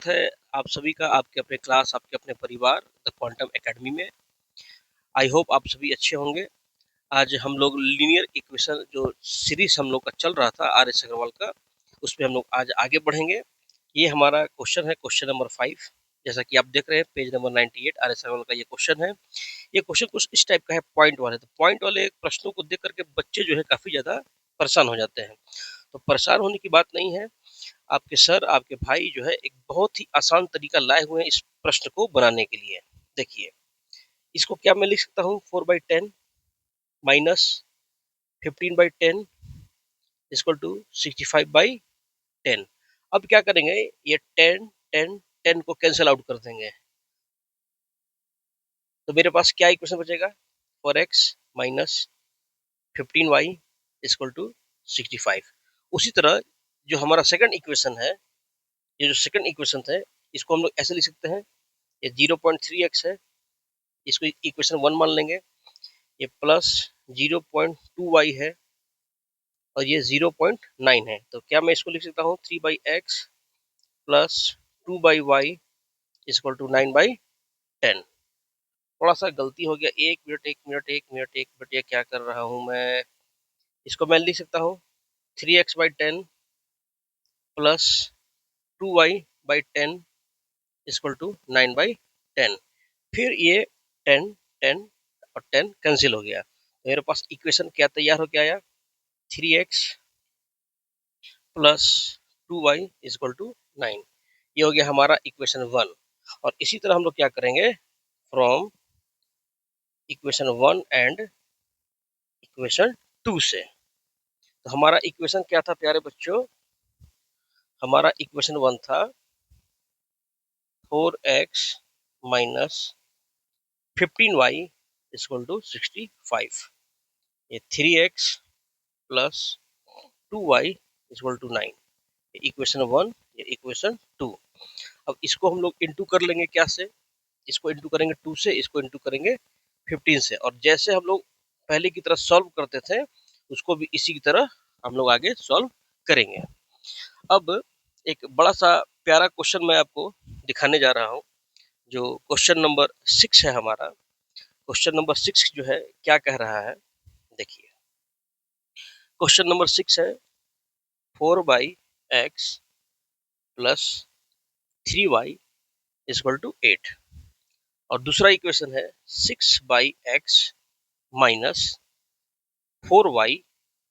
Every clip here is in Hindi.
स्वागत है आप सभी का आपके अपने क्लास, आपके अपने परिवार द क्वांटम एकेडमी में। आई होप आप सभी अच्छे होंगे। आज हम लोग लीनियर इक्वेशन जो सीरीज हम लोग का चल रहा था आर एस अग्रवाल का, उसमें हम लोग आज आगे बढ़ेंगे। ये हमारा क्वेश्चन है, क्वेश्चन नंबर 5। जैसा कि आप देख रहे हैं page number 98 R S Agarwal का ये क्वेश्चन है। ये क्वेश्चन कुछ इस टाइप का है, पॉइंट वाले। तो पॉइंट वाले प्रश्नों को देख करके बच्चे जो है काफी ज्यादा परेशान हो जाते हैं। तो परेशान होने की बात नहीं है। आपके सर, आपके भाई जो है एक बहुत ही आसान तरीका लाए हुए हैं इस प्रश्न को बनाने के लिए। देखिए, इसको क्या मैं लिख सकता हूँ, 4/10 माइनस 15/10 इक्वल टू 65/10। अब क्या करेंगे, ये 10 10 10 को कैंसिल आउट कर देंगे, तो मेरे पास क्या इक्वेशन बचेगा, 4x minus 15y equal to 65। उसी तरह जो हमारा सेकंड इक्वेशन है, ये जो सेकंड इक्वेशन है, इसको हम लोग ऐसे लिख सकते हैं, ये 0.3x है, इसको इक्वेशन 1 मान लेंगे। ये प्लस 0.2y है और ये 0.9 है। तो क्या मैं इसको लिख सकता हूँ, 3/x plus 2/y equal to 9/10। थोड़ा सा गलती हो गया, एक मिनट, ये क्या कर रहा हूँ मैं। इसको मैं लिख सकता हूँ 3x/10 plus 2y/10 equal to 9/10। फिर ये 10 10 और 10 कैंसिल हो गया, तो मेरे पास इक्वेशन क्या तैयार हो गया, 3x plus 2y equal to 9। ये हो गया हमारा इक्वेशन 1। और इसी तरह हम लोग क्या करेंगे, फ्रॉम इक्वेशन 1 एंड इक्वेशन 2 से। तो हमारा इक्वेशन क्या था प्यारे बच्चों, हमारा इक्वेशन 1 था 4x minus 15y equal to 65। ये 3x plus 2y equal to 9। ये इक्वेशन 1, ये इक्वेशन 2। अब इसको हम लोग इंटू कर लेंगे, क्या से, इसको इंटू करेंगे 2 से, इसको इंटू करेंगे 15 से। और जैसे हम लोग पहले की तरह सॉल्व करते थे, उसको भी इसी की तरह हम लोग आगे सॉल्व करेंगे। अब एक बड़ा सा प्यारा क्वेश्चन मैं आपको दिखाने जा रहा हूँ, जो क्वेश्चन नंबर 6 है हमारा। क्वेश्चन नंबर 6 जो है क्या कह रहा है, देखिए। क्वेश्चन नंबर 6 है 4/x plus 3y equal to 8। और दूसरा इक्वेशन है 6/x minus 4y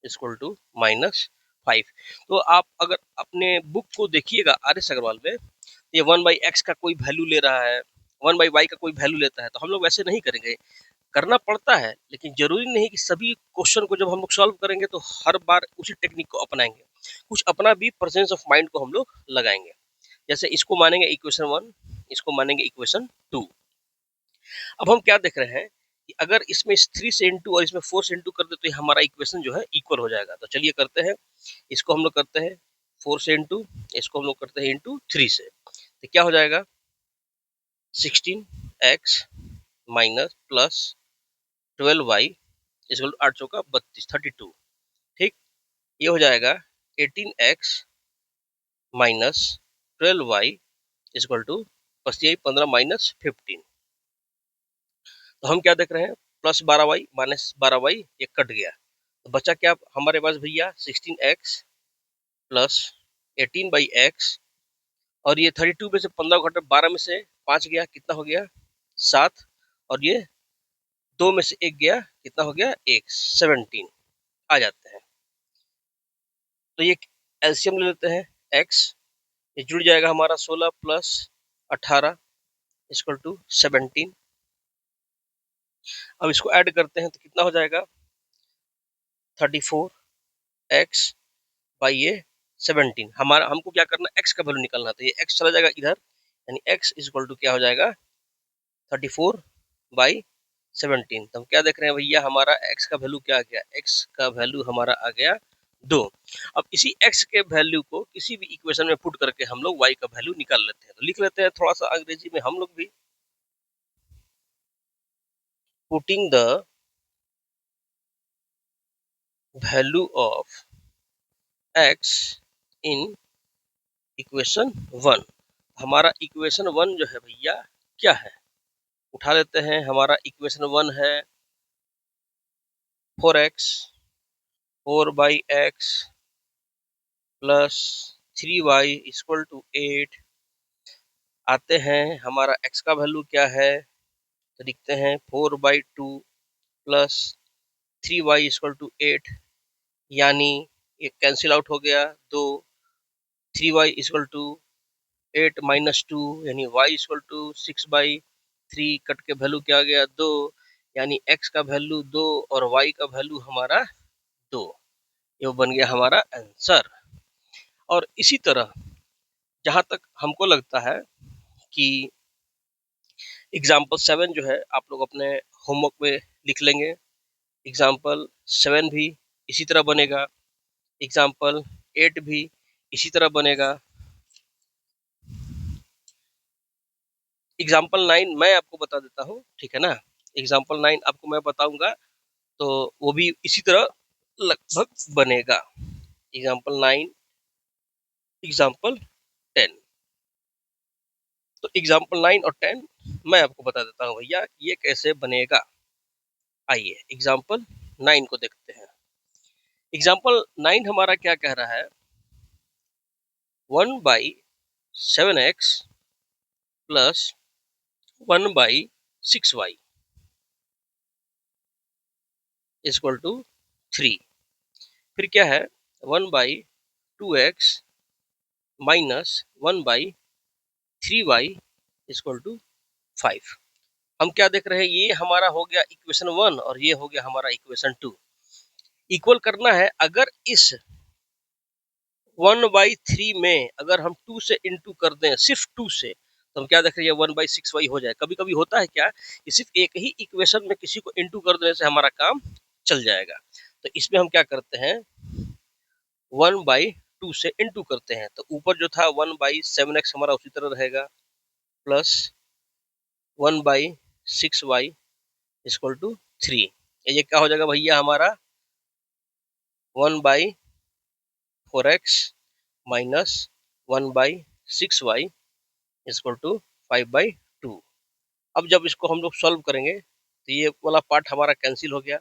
equal to -5। तो आप अगर अपने बुक को देखिएगा आर एस अग्रवाल में, ये 1/x का कोई वैल्यू ले रहा है, 1/y का कोई वैल्यू लेता है, तो हम लोग वैसे नहीं करेंगे। करना पड़ता है, लेकिन जरूरी नहीं कि सभी क्वेश्चन को जब हम लोग सॉल्व करेंगे तो हर बार उसी टेक्निक को अपनाएंगे। कुछ अपना भी प्रेजेंस ऑफ माइंड को हम लोग लगाएंगे। जैसे इसको मानेंगे इक्वेशन 1, इसको मानेंगे इक्वेशन 2। अब हम क्या देख रहे हैं कि अगर इसमें 3 से इंटू और इसमें 4 से इंटू कर दे तो हमारा इक्वेशन जो है इक्वल हो जाएगा। तो चलिए करते हैं, इसको हम लोग करते हैं 4 से इंटू, इसको हम लोग करते हैं इंटू 3 से। तो क्या हो जाएगा, 16x minus plus 12y equal 8 चौका 32, 32। ठीक, ये हो जाएगा 18x minus 12y equal to, बस यही 15 माइनस 15। तो हम क्या देख रहे हैं, प्लस 12y माइनस 12y, ये कट गया, तो बचा क्या हमारे पास भैया, 16x प्लस 18/x। और ये 32 में से 15 घटा 12 में से 5 गया, कितना हो गया, 7। और ये 2 में से 1 गया, कितना हो गया, 1, 17 आ जाते हैं। तो ये एलसीएम ले लेते हैं, x ये जुड़ जाएगा हमारा 16 प्लस 18 इक्वल टू 17। अब इसको ऐड करते हैं तो कितना हो जाएगा, 34x बाई ये 17। हमारा हमको क्या करना, x का वैल्यू निकालना, तो ये x चला जाएगा इधर, यानी x इक्वल टू क्या हो जाएगा, 34/17। तो हम क्या देख रहे हैं भैया, हमारा x का वैल्यू क्या आ गया, x का वैल्यू हमारा आ गया 2। अब इसी x के वैल्यू को किसी भी इक्वेशन में पुट करके हम लोग y का वैल्यू निकाल लेते हैं। तो लिख लेते हैं थोड़ा सा अंग्रेजी में हम लोग भी, putting the value of x in equation 1। हमारा इक्वेशन 1 जो है भैया क्या है, उठा लेते हैं। हमारा इक्वेशन 1 है 4x 4/x plus 3y equal to 8। आते हैं हमारा x का वैल्यू क्या है, तो लिखते हैं 4/2 प्लस 3y इक्वल टू 8, यानी ये कैंसिल आउट हो गया 2। 3y इक्वल टू 8 माइनस 2 यानी y इक्वल टू 6/3, कट के वैल्यू क्या आ गया 2, यानी x का वैल्यू 2 और y का वैल्यू हमारा 2। ये बन गया हमारा आंसर। और इसी तरह जहां तक हमको लगता है कि एग्जाम्पल 7 जो है आप लोग अपने होमवर्क में लिख लेंगे। एग्जाम्पल 7 भी इसी तरह बनेगा, एग्जाम्पल 8 भी इसी तरह बनेगा। एग्जाम्पल 9 मैं आपको बता देता हूँ, ठीक है ना। एग्जाम्पल 9 आपको मैं बताऊंगा तो वो भी इसी तरह लगभग बनेगा। Example 9, example 10। तो एग्जाम्पल 9 और 10 मैं आपको बता देता हूँ भैया ये कैसे बनेगा। आइए एग्जाम्पल 9 को देखते हैं। एग्जाम्पल 9 हमारा क्या कह रहा है, 1/7x plus 1/6y equal to 3। फिर क्या है 1/2x minus 1/3y equal to 5। हम क्या देख रहे हैं, ये हमारा हो गया इक्वेशन 1 और ये हो गया हमारा इक्वेशन 2। इक्वल करना है, अगर इस 1/3 में अगर हम 2 से इंटू कर दें, सिर्फ 2 से, तो हम क्या देख रहे हैं 1/6y हो जाए। कभी कभी होता है क्या कि सिर्फ एक ही इक्वेशन में किसी को इंटू कर देने से हमारा काम चल जाएगा। तो इसमें हम क्या करते हैं 1/2 से इंटू करते हैं, तो ऊपर जो था 1/7x हमारा उसी तरह रहेगा प्लस 1/6y इक्वल टू 3। ये क्या हो जाएगा भैया हमारा 1/4x minus 1/6y equal to 5/2। अब जब इसको हम लोग सॉल्व करेंगे तो ये वाला पार्ट हमारा कैंसिल हो गया,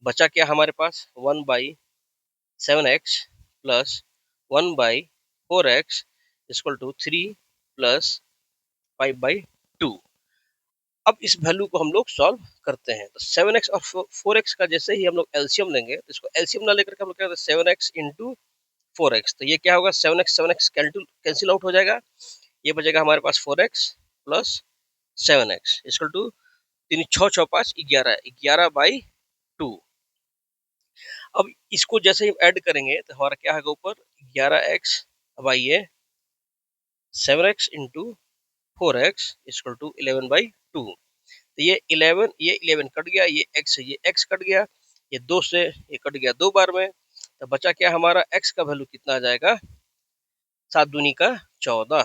बचा क्या हमारे पास 1/7x plus 1/4x equal to 3 plus 5/2। अब इस वैल्यू को हम लोग सॉल्व करते हैं, तो 7x और 4x का जैसे ही हम लोग एलसीएम लेंगे, तो इसको एलसीएम ना लेकर के हम लोग क्या करते हैं 7x इंटू 4x, तो ये क्या होगा 7x कैंसिल आउट हो जाएगा। ये बचेगा हमारे पास 4x plus 7x equal to 3 6 6 5 11 11/2। अब इसको जैसे ही ऐड करेंगे तो हमारा क्या होगा ऊपर 11x, अब आइए 7x into 4x equal to 11/2। तो ये 11 कट गया, ये x कट गया, ये 2 से ये कट गया 2 बार में, तो बचा क्या हमारा x का वैल्यू कितना आ जाएगा 7 दूनी का 14।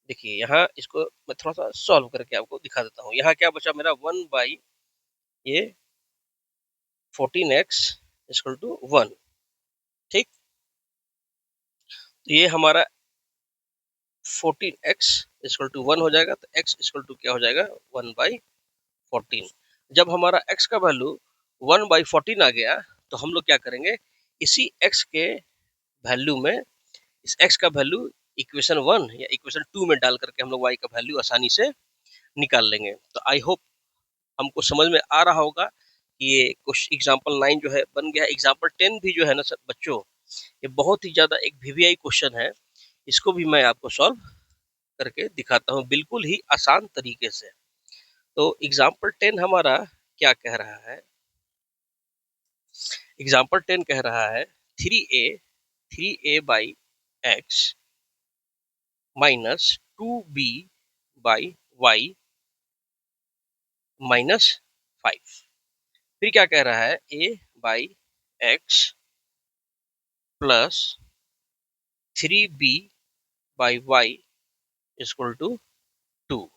देखिए यहाँ इसको मैं थोड़ा सा सॉल्व करके आपको दिखा देता हूँ। यहाँ क्या बचा मेरा 1/14x इक्वल टू 1। ठीक, तो ये हमारा 14x इक्वल टू 1 हो जाएगा, तो x इक्वल टू क्या हो जाएगा 1/14। जब हमारा x का वैल्यू 1/14 आ गया तो हम लोग क्या करेंगे, इसी x के वैल्यू में इस x का वैल्यू इक्वेशन 1 या इक्वेशन 2 में डाल करके हम लोग y का वैल्यू आसानी से निकाल लेंगे। तो आई होप हमको समझ में आ रहा होगा कि ये कुछ एग्जाम्पल 9 जो है बन गया। एग्जाम्पल 10 भी जो है ना सब बच्चों, ये बहुत ही ज्यादा एक वीवीआई क्वेश्चन है, इसको भी मैं आपको सॉल्व करके दिखाता हूँ बिल्कुल ही आसान तरीके से। तो एग्जाम्पल 10 हमारा क्या कह रहा है, एग्जाम्पल 10 कह रहा है 3a/x माइनस 2b/y माइनस 5। फिर क्या कह रहा है a/x plus 3b/y equal to 2।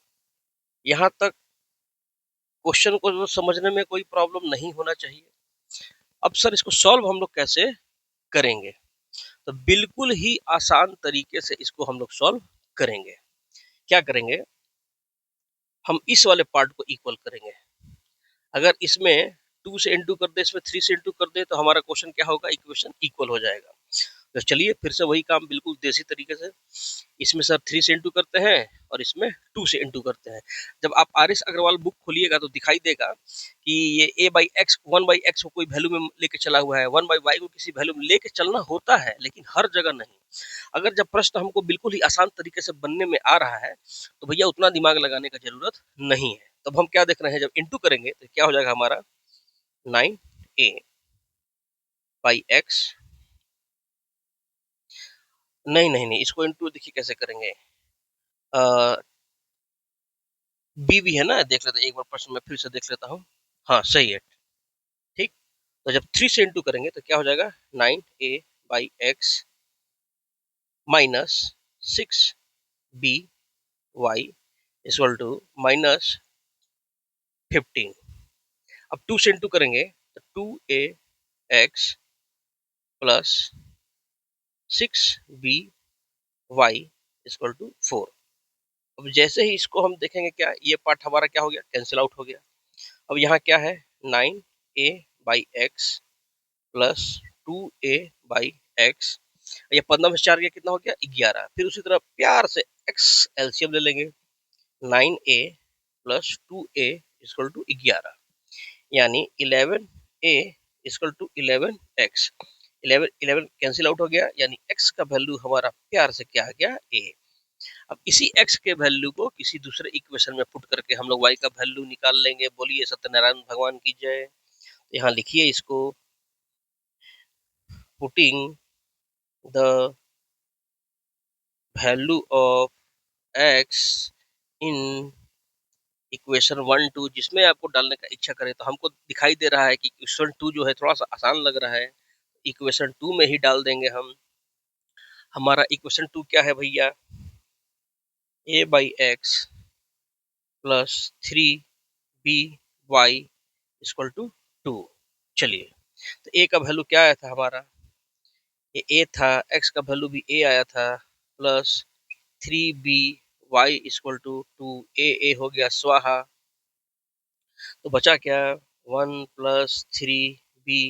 यहाँ तक क्वेश्चन को समझने में कोई प्रॉब्लम नहीं होना चाहिए। अब सर इसको सॉल्व हम लोग कैसे करेंगे, तो बिल्कुल ही आसान तरीके से इसको हम लोग सॉल्व करेंगे। क्या करेंगे, हम इस वाले पार्ट को इक्वल करेंगे। अगर इसमें 2 से इनटू कर दे, इसमें 3 से इनटू कर दे, तो हमारा क्वेश्चन क्या होगा, इक्वेशन इक्वल हो जाएगा। तो चलिए फिर से वही काम बिल्कुल देसी तरीके से, इसमें सर 3 से इनटू करते हैं और इसमें 2 से इनटू करते हैं। जब आप आर.एस. अग्रवाल बुक खोलिएगा तो दिखाई देगा कि ये a बाई एक्स 1/x को कोई वैल्यू में लेके चला हुआ है, 1/y को किसी वैल्यू में लेके चलना होता है, लेकिन हर जगह नहीं। अगर जब प्रश्न हमको बिल्कुल ही आसान तरीके से बनने में आ रहा है तो भैया उतना दिमाग लगाने का जरूरत नहीं है। तब हम क्या देख रहे हैं, जब इनटू करेंगे तो क्या हो जाएगा हमारा 9a बाई एक्स, नहीं, इसको इनटू देखिए कैसे करेंगे, बी भी है ना, देख लेते हैं एक बार प्रश्न में फिर से देख लेता हूँ। हाँ सही है, ठीक। तो जब 3 से इनटू करेंगे तो क्या हो जाएगा 9a by x minus 6b y equal to minus 15। अब 2 से इनटू करेंगे तो 2a x plus 6b y equal to 4। अब जैसे ही इसको हम देखेंगे, क्या ये पार्ट हमारा क्या हो गया, कैंसिल आउट हो गया। अब यहाँ क्या है, 9a by x plus 2a by x, ये 15 में 4 गया कितना हो गया 11। फिर उसी तरह प्यार से x एलसीएम ले लेंगे, 9a plus 2a equal to 11, यानी 11a equal to 11x। 11 cancel out हो गया, यानी x का वैल्यू हमारा प्यार से क्या आ गया a। अब इसी x के वैल्यू को किसी दूसरे इक्वेशन में पुट करके हम लोग y का वैल्यू निकाल लेंगे। बोलिए सत्यनारायण भगवान की जय। यहाँ लिखिए इसको, putting the value of x in equation 1 2, जिसमें आपको डालने का इच्छा करे। तो हमको दिखाई दे रहा है कि इक्वेशन 2 जो है थोड़ा सा आसान लग रहा है, इक्वेशन 2 में ही डाल देंगे हम। हमारा इक्वेशन 2 क्या है भैया, a by x plus 3b y equal to 2। चलिए, तो a का वैल्यू क्या आया था हमारा, ये a था, x का वैल्यू भी a आया था, plus 3b y equal to 2, a हो गया स्वाहा। तो बचा क्या, 1 plus 3b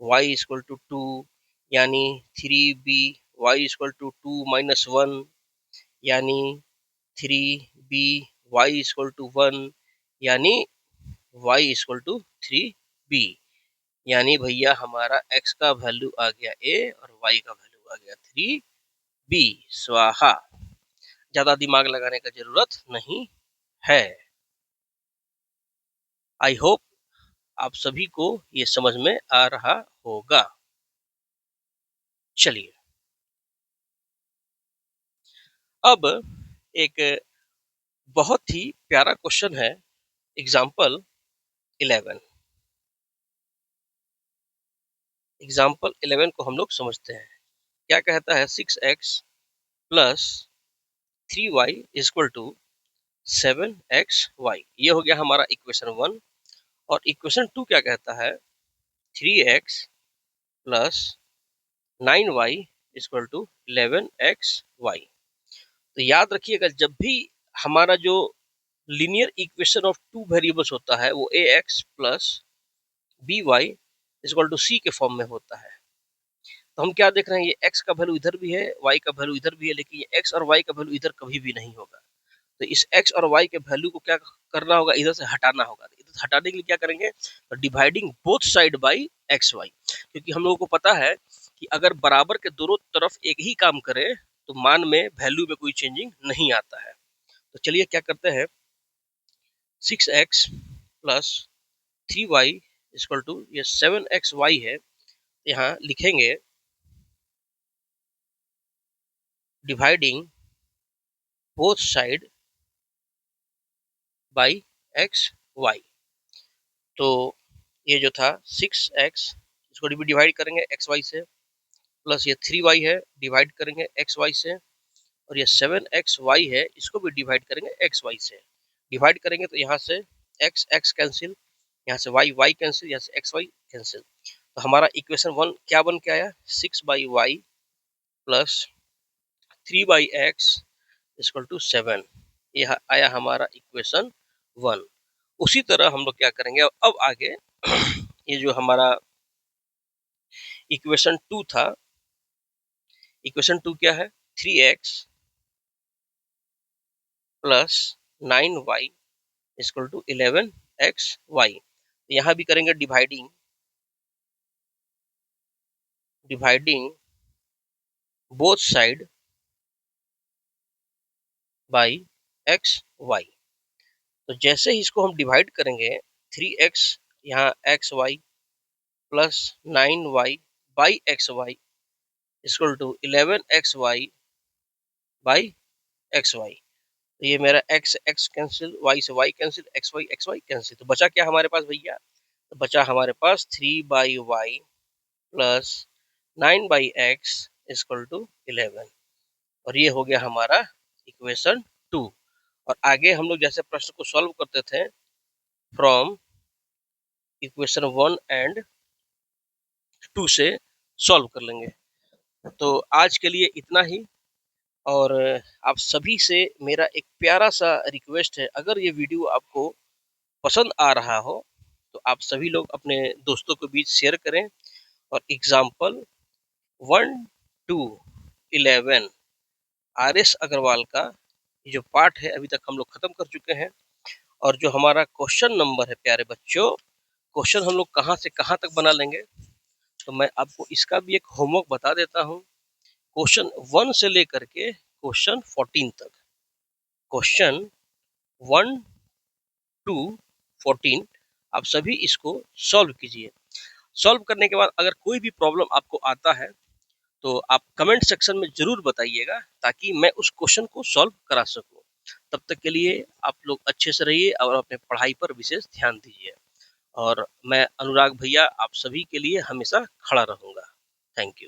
y equal to 2, यानी 3b y equal to 2 minus 1, यानी 3b वाई इक्वल टू 1, यानी y इक्वल टू 3b। यानी भैया हमारा x का वैल्यू आ गया a और y का वैल्यू आ गया 3b। स्वाहा, ज्यादा दिमाग लगाने का जरूरत नहीं है। आई होप आप सभी को ये समझ में आ रहा होगा। चलिए, अब एक बहुत ही प्यारा क्वेश्चन है, एग्जाम्पल 11। एग्जाम्पल 11 को हम लोग समझते हैं। क्या कहता है, 6x plus 3y equal to 7xy। ये हो गया हमारा इक्वेशन 1। और इक्वेशन 2 क्या कहता है, 3x plus 9y equal to 11xy। तो याद रखिएगा, जब भी हमारा जो linear equation of two variables होता है वो ax plus by equal to c के फॉर्म में होता है। तो हम क्या देख रहे हैं, ये x का वैल्यू इधर भी है, y का वैल्यू इधर भी है, लेकिन ये x और y का वैल्यू इधर कभी भी नहीं होगा। तो इस x और y के वैल्यू को क्या करना होगा, इधर से हटाना होगा। इधर से हटाने के लिए क्या करेंगे, तो dividing both side by x y. क्योंकि हम लोगों को पता है कि अगर बराबर के दोनों तरफ एक ही काम करे तो मान में वैल्यू में कोई चेंजिंग नहीं आता है। तो चलिए क्या करते हैं, 6x plus 3y equal to ये 7xy है, यहाँ लिखेंगे dividing both side by x y. तो ये जो था 6x, इसको भी डिवाइड करेंगे एक्स वाई से, प्लस ये 3y है डिवाइड करेंगे एक्स वाई से, और ये 7xy है इसको भी डिवाइड करेंगे एक्स वाई से। डिवाइड करेंगे तो यहाँ से x x कैंसिल, यहाँ से y y कैंसिल, यहाँ से x y कैंसिल। तो हमारा इक्वेशन 1 क्या बन के आया, 6/y plus 3/x equal to 7। यह आया हमारा इक्वेशन 1। उसी तरह हम लोग क्या करेंगे अब आगे ये जो हमारा इक्वेशन 2 था, इक्वेशन 2 क्या है, 3x plus 9y equal to 11xy। यहाँ भी करेंगे dividing both side by x y. तो जैसे ही इसको हम डिवाइड करेंगे 3x यहाँ x y plus 9y by x y equal to 11xy by x y. तो ये मेरा x x कैंसिल, y से y cancel, x y cancel. तो बचा क्या हमारे पास भैया, तो बचा हमारे पास 3/y plus 9/x equal to 11। और ये हो गया हमारा इक्वेशन 2। और आगे हम लोग जैसे प्रश्न को सॉल्व करते थे फ्रॉम इक्वेशन 1 एंड 2 से सॉल्व कर लेंगे। तो आज के लिए इतना ही। और आप सभी से मेरा एक प्यारा सा रिक्वेस्ट है, अगर ये वीडियो आपको पसंद आ रहा हो तो आप सभी लोग अपने दोस्तों के बीच शेयर करें। और एग्जाम्पल 1 to 11 RS अग्रवाल का जो पार्ट है अभी तक हम लोग खत्म कर चुके हैं। और जो हमारा क्वेश्चन नंबर है प्यारे बच्चों, क्वेश्चन हम लोग कहाँ से कहाँ तक बना लेंगे, तो मैं आपको इसका भी एक होमवर्क बता देता हूँ। क्वेश्चन 1 से लेकर के क्वेश्चन 14 तक, क्वेश्चन 1 to 14 आप सभी इसको सॉल्व कीजिए। सॉल्व करने के बाद अगर कोई भी प्रॉब्लम आपको आता है तो आप कमेंट सेक्शन में जरूर बताइएगा, ताकि मैं उस क्वेश्चन को सॉल्व करा सकूं। तब तक के लिए आप लोग अच्छे से रहिए और अपने पढ़ाई पर विशेष ध्यान दीजिए। और मैं अनुराग भैया आप सभी के लिए हमेशा खड़ा रहूंगा। Thank you.